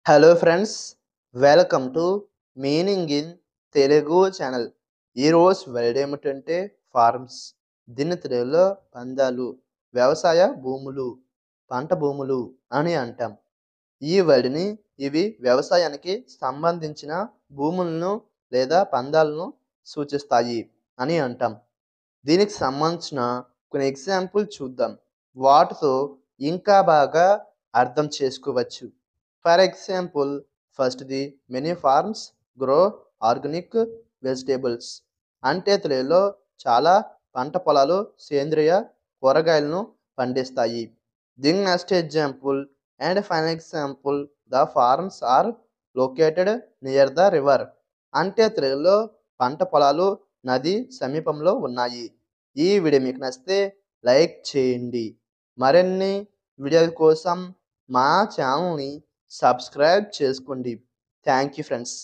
Hello friends, welcome to meaning in Telugu channel. ఈరోజు word ఏమిటంటే forms. దీన్ని తెలుగులో పందాలు, వ్యవసాయ భూములు, పంట భూములు అని అంటాం. ఈ వర్డ్ని ఇవి వ్యవసాయానికి సంబంధించిన భూములను లేదా పందాలను సూచిస్తాయి అని అంటాం. దీనికి సంబంధించిన కొన్ని ఎగ్జాంపుల్ చూద్దాం. వాటితో ఇంకా బాగా అర్థం చేసుకోవచ్చు. ఫర్ ఎగ్జాంపుల్, ఫస్ట్‌ది many farms grow organic vegetables. అంటే తెలుగులో చాలా పంట పొలాలు సేంద్రియ కూరగాయలను పండిస్తాయి. దీని next example and final example, the farms are located near the river. అంటే తెలుగులో పంట పొలాలు నది సమీపంలో ఉన్నాయి. ఈ వీడియో మీకు నచ్చితే లైక్ చేయండి. మరిన్ని వీడియోల కోసం మా ఛానల్‌ని సబ్స్క్రైబ్ చేసుకోండి. Thank you friends.